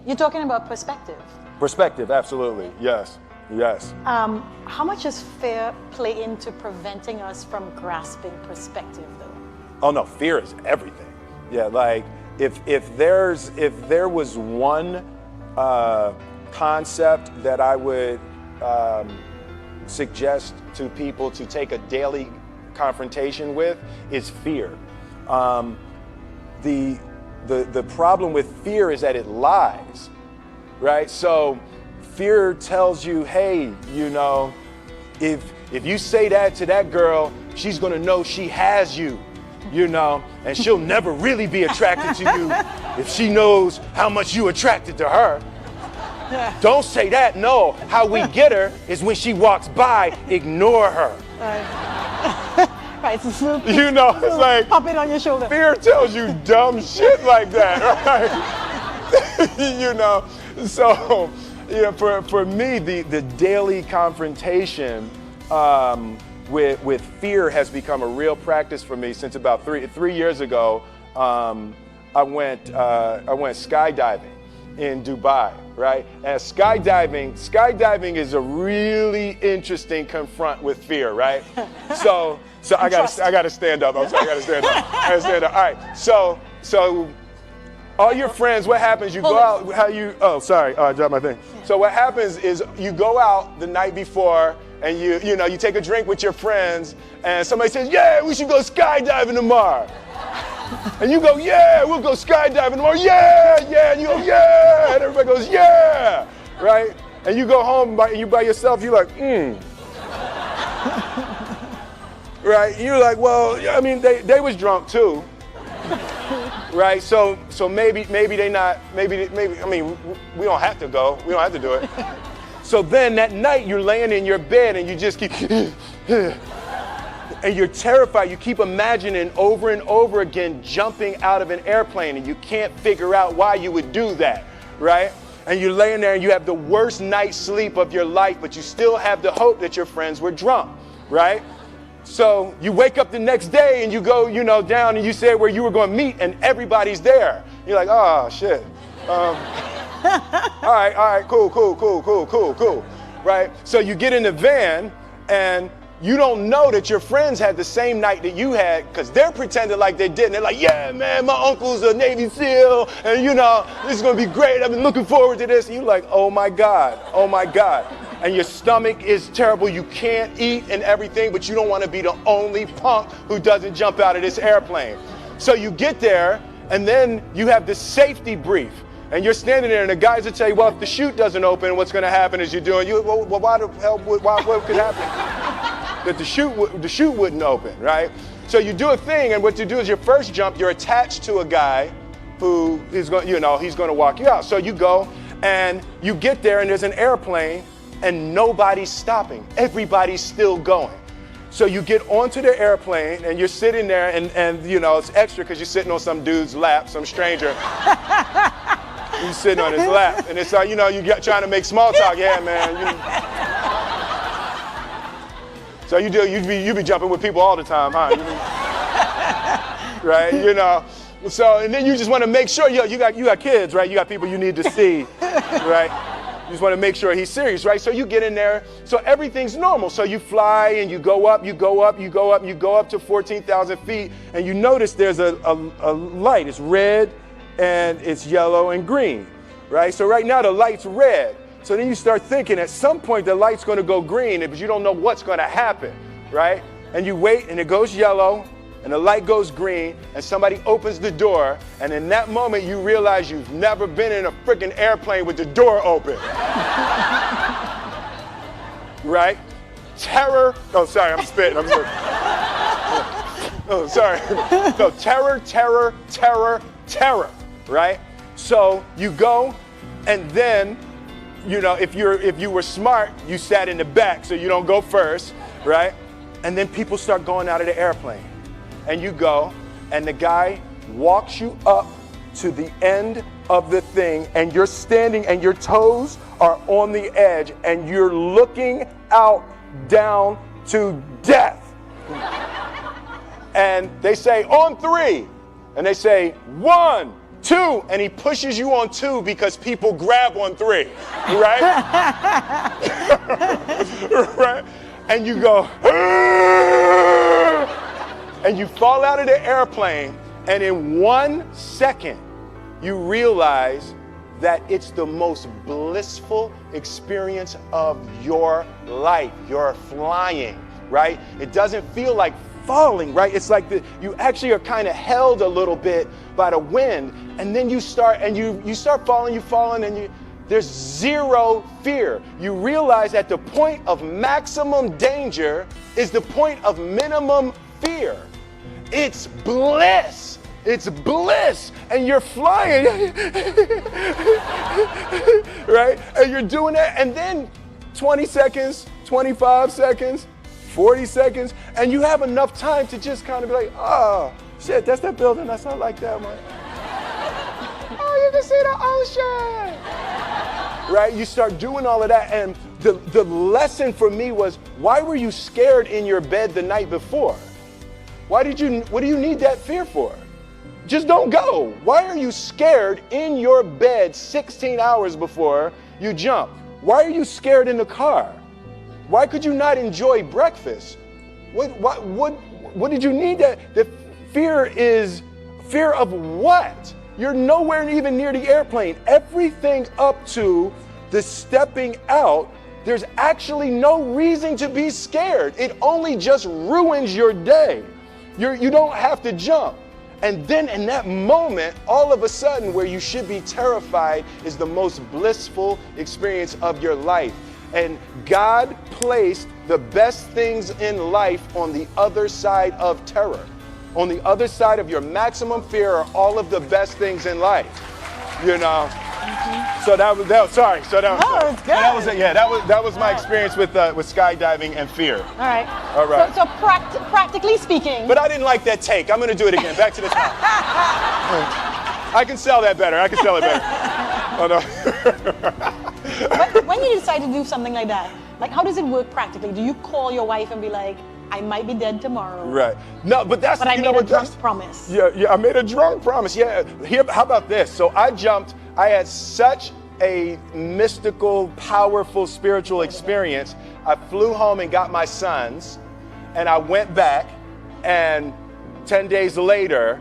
You're talking about perspective. Perspective, absolutely. Yes. Yes. How much does fear play into preventing us from grasping perspective, though? Oh no, fear is everything. Yeah, like if there was one concept that I would suggest to people to take a daily confrontation with, is fear. The problem with fear is that it lies, right? So fear tells you, hey, you know, if you say that to that girl, she's gonna know she has you, you know, and she'll never really be attracted to you if she knows how much you attracted to her. Don't say that, no. How we get her is when she walks by, ignore her. Right, it's a smooth, You know, it's like, pop it on your shoulder. fear tells you dumb shit like that, right? You know, so, you know, for me, the daily confrontation with fear has become a real practice for me since about three years ago. I went skydiving in Dubai, right? And skydiving is a really interesting confront with fear, right? So I gotta stand up. I'm sorry, I gotta stand up. All right. So all your friends, what happens? You go out. Oh, sorry. I dropped my thing. So what happens is you go out the night before and you know you take a drink with your friends and somebody says, yeah, we should go skydiving tomorrow. And you go, yeah, we'll go skydiving tomorrow. Yeah, yeah. And you go, yeah. And everybody goes, yeah. Right? And you go home you by yourself. You're like, Right? And you're like, well, I mean, they was drunk too. Right? So maybe they not, maybe, I mean, we don't have to go. We don't have to do it. So then that night you're laying in your bed and you just keep, and you're terrified. You keep imagining over and over again jumping out of an airplane and you can't figure out why you would do that, right? And you're laying there and you have the worst night's sleep of your life, but you still have the hope that your friends were drunk, right? So you wake up the next day and you go, you know, down and you say where you were going to meet and everybody's there. You're like, oh, shit. All right, cool, right? So you get in the van and you don't know that your friends had the same night that you had because they're pretending like they didn't. They're like, yeah, man, my uncle's a Navy SEAL and, you know, this is going to be great. I've been looking forward to this. And you're like, oh, my God. And your stomach is terrible. You can't eat and everything, but you don't want to be the only punk who doesn't jump out of this airplane. So you get there and then you have this safety brief. And you're standing there and the guys will tell you, well, if the chute doesn't open, what's going to happen is well, why the hell, what could happen? That the chute wouldn't open, right? So you do a thing, and what you do is your first jump, you're attached to a guy who is going, you know, he's going to walk you out. So you go and you get there and there's an airplane and nobody's stopping. Everybody's still going. So you get onto the airplane and you're sitting there and you know, it's extra because you're sitting on some dude's lap, some stranger. You're sitting on his lap, and it's like, you know, trying to make small talk. Yeah, man. So you be jumping with people all the time, huh? Right? You know. So and then you just want to make sure you got kids, right? You got people you need to see, right? You just want to make sure he's serious, right? So you get in there. So everything's normal. So you fly and you go up to 14,000 feet, and you notice there's a light. It's red. And it's yellow and green, right? So right now the light's red. So then you start thinking at some point the light's going to go green, but you don't know what's going to happen, right? And you wait and it goes yellow and the light goes green and somebody opens the door, and in that moment you realize you've never been in a freaking airplane with the door open. Right? Terror. Oh, sorry, I'm spitting. Oh, sorry. So terror. Right? So you go, and then, you know, if you were smart, you sat in the back so you don't go first, right? And then people start going out of the airplane. And you go, and the guy walks you up to the end of the thing, and you're standing and your toes are on the edge, and you're looking out down to death. And they say, on 3. And they say, 1, 2, and he pushes you on 2 because people grab on 3, right? Right? And you go, and you fall out of the airplane, and in 1 second, you realize that it's the most blissful experience of your life. You're flying, right? It doesn't feel like falling, right? It's like you actually are kind of held a little bit by the wind, and then you start falling, and there's zero fear. You realize that the point of maximum danger is the point of minimum fear. It's bliss. It's bliss, and you're flying, right? And you're doing that, and then 20 seconds, 25 seconds, 40 seconds, and you have enough time to just kind of be like, oh, shit, that's that building. That's not like that one. Oh, you can see the ocean. Right? You start doing all of that, and the lesson for me was, why were you scared in your bed the night before? What do you need that fear for? Just don't go. Why are you scared in your bed 16 hours before you jump? Why are you scared in the car? Why could you not enjoy breakfast? What did you need that? The fear is fear of what? You're nowhere even near the airplane. Everything up to the stepping out, there's actually no reason to be scared. It only just ruins your day. You don't have to jump. And then in that moment, all of a sudden, where you should be terrified is the most blissful experience of your life. And God placed the best things in life on the other side of terror. On the other side of your maximum fear are all of the best things in life. You know? Mm-hmm. So that was sorry. So that was, oh, it's good. That was my experience with skydiving and fear. All right. All right. So practically speaking. But I didn't like that take. I'm going to do it again. Back to the top. I can sell that better. Oh, no. But when you decide to do something like that, like how does it work practically? Do you call your wife and be like, I might be dead tomorrow? Right. No, but that's. But I made a drunk promise. Yeah, I made a drunk promise. Yeah. How about this? So I jumped. I had such a mystical, powerful spiritual experience. I flew home and got my sons, and I went back, and 10 days later,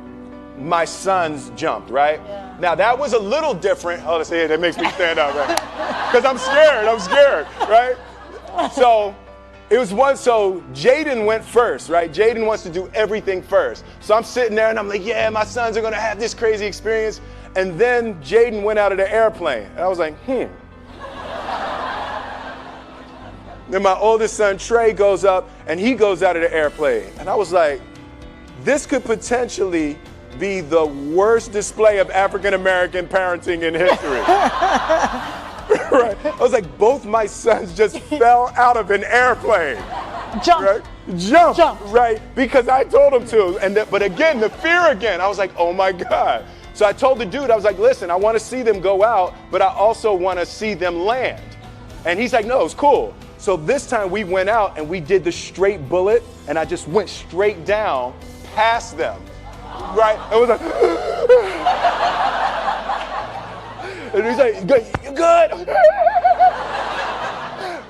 my sons jumped, right? Yeah. Now that was a little different. Oh, see, that makes me stand up, right? Because I'm scared, right? So it was so Jaden went first, right? Jaden wants to do everything first. So I'm sitting there and I'm like, yeah, my sons are gonna have this crazy experience. And then Jaden went out of the airplane. And I was like, Then my oldest son, Trey, goes up and he goes out of the airplane. And I was like, this could potentially be the worst display of African-American parenting in history. Right? I was like, both my sons just fell out of an airplane. Jump. Right? Jump. Right? Because I told them to. But again, the fear again. I was like, oh my God. So I told the dude, I was like, listen, I want to see them go out, but I also want to see them land. And he's like, no, it's cool. So this time we went out and we did the straight bullet, and I just went straight down past them. Right? It was like, and he's like, you good?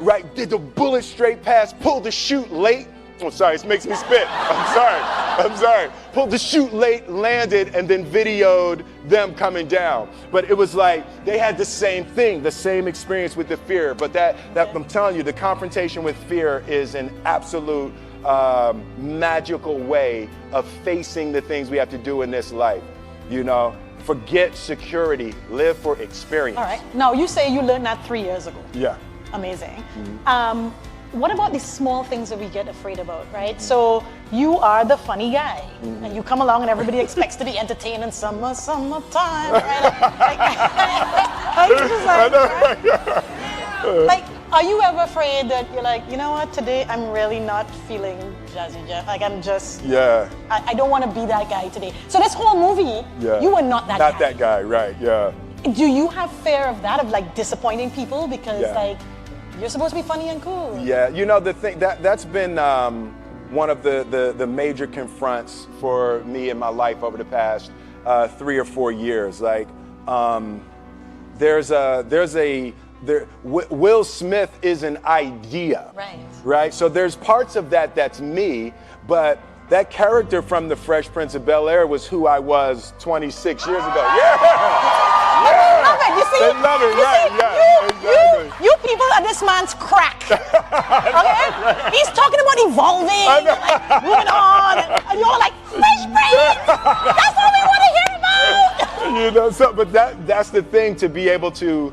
Right, did the bullet straight past, pulled the chute late. Oh, sorry, it makes me spit. I'm sorry. Pulled the chute late, landed, and then videoed them coming down. But it was like, they had the same thing, the same experience with the fear. But that I'm telling you, the confrontation with fear is an absolute magical way of facing the things we have to do in this life. You know, forget security, live for experience. All right. Now, you say you learned that 3 years ago. Yeah. Amazing. Mm-hmm. What about these small things that we get afraid about, right? So you are the funny guy, and you come along and everybody expects to be entertained in summertime, right? Like, are you ever afraid that you're like, you know what, today I'm really not feeling Jazzy Jeff. Like I'm just, I don't want to be that guy today. So this whole movie, you were not that guy. Not that guy, right, yeah. Do you have fear of that, of like disappointing people because like, you're supposed to be funny and cool? Yeah, you know, the thing, that's been one of the major confronts for me in my life over the past 3 or 4 years. Like, Will Smith is an idea, right? So there's parts of that that's me, but that character from The Fresh Prince of Bel-Air was who I was 26 years ago. Yeah! They love it, you see? They love it, right, yeah, exactly. You people are this man's crack, okay? He's talking about evolving, like, moving on, and you're like, Fresh Prince! That's what we want to hear about! You know, so, but that's the thing, to be able to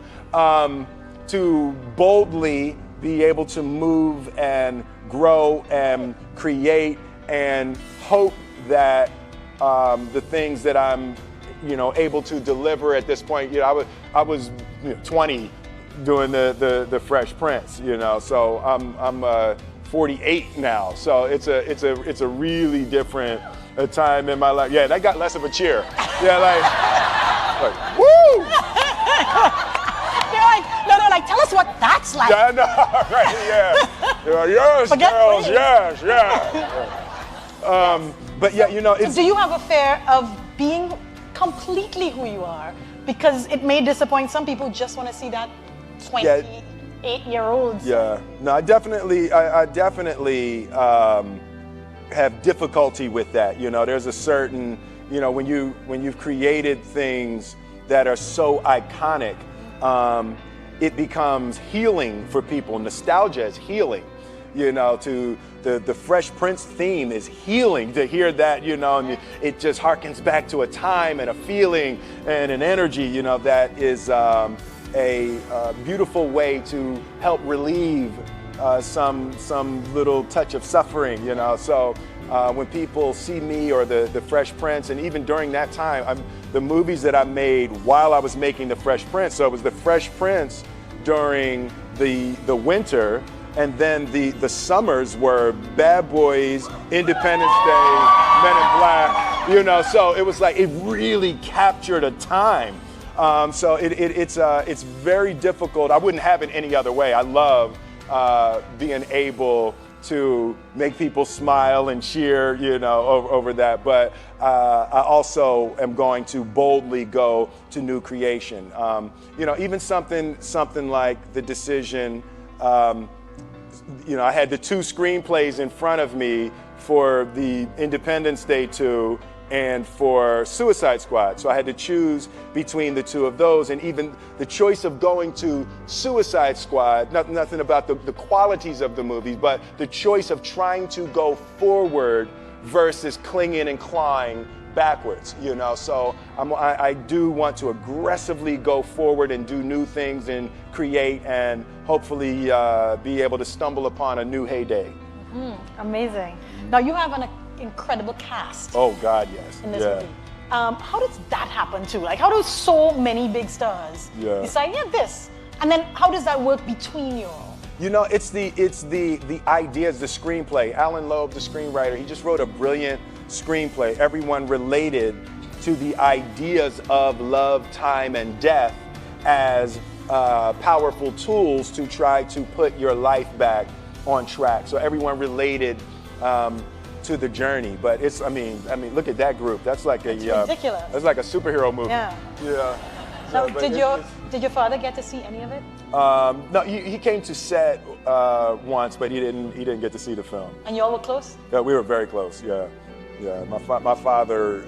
boldly be able to move and grow and create and hope that the things that I'm, able to deliver at this point. I was 20 doing the Fresh Prince. So I'm 48 now. So it's a really different time in my life. Yeah, that got less of a cheer. Yeah, like woo! They're like, tell us what that's like. Yeah, I know, right? Yeah. Yes, girls, yes, yeah. But yeah, it's. Do you have a fear of being completely who you are? Because it may disappoint some people, just want to see that 28-year-old. Yeah. No, I definitely have difficulty with that. There's a certain, when you've created things that are so iconic, it becomes healing for people. Nostalgia is healing. To the Fresh Prince theme is healing, to hear that, and it just harkens back to a time and a feeling and an energy, that is a beautiful way to help relieve some little touch of suffering, So when people see me or the Fresh Prince, and even during that time, the movies that I made while I was making the Fresh Prince, so it was the Fresh Prince during the winter. And then the summers were Bad Boys, Independence Day, Men in Black, so it was like, it really captured a time. So it's very difficult. I wouldn't have it any other way. I love being able to make people smile and cheer, over that. But I also am going to boldly go to new creation. Even something like The Decision. I had the 2 screenplays in front of me for the Independence Day 2 and for Suicide Squad. So I had to choose between the 2 of those, and even the choice of going to Suicide Squad, nothing about the qualities of the movies, but the choice of trying to go forward versus clinging and clawing backwards, So I do want to aggressively go forward and do new things and create and hopefully be able to stumble upon a new heyday. Amazing. Now you have an incredible cast. Oh God, yes. In this movie. How does that happen too? Like, how do so many big stars decide, this? And then how does that work between you all? It's the ideas, the screenplay. Alan Loeb, the screenwriter, he just wrote a brilliant screenplay. Everyone related to the ideas of love, time, and death as powerful tools to try to put your life back on track. So everyone related to the journey. But it's, I mean, look at that group. That's like ridiculous. That's like a superhero movie. Yeah. Yeah. So, did your father get to see any of it? No, he came to set once, but he didn't get to see the film. And y'all were close? Yeah, we were very close. Yeah. My father.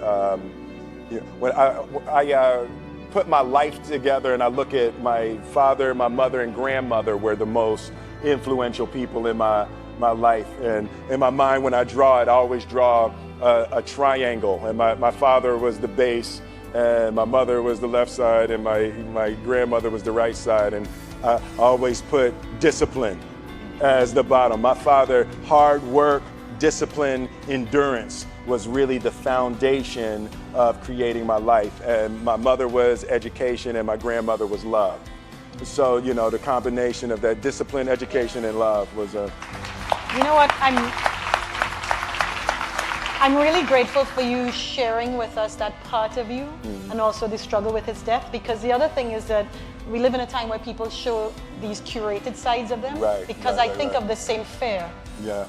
When I put my life together and I look at my father, my mother, and grandmother were the most influential people in my life. And in my mind, when I draw it, I always draw a triangle. And my father was the base, and my mother was the left side, and my grandmother was the right side. And I always put discipline as the bottom. My father, hard work, discipline, endurance was really the foundation of creating my life. And my mother was education, and my grandmother was love. So, the combination of that discipline, education, and love was a... You know what, I'm really grateful for you sharing with us that part of you, and also the struggle with his death, because the other thing is that we live in a time where people show these curated sides of them, because I think of the same fear. Yeah. Right?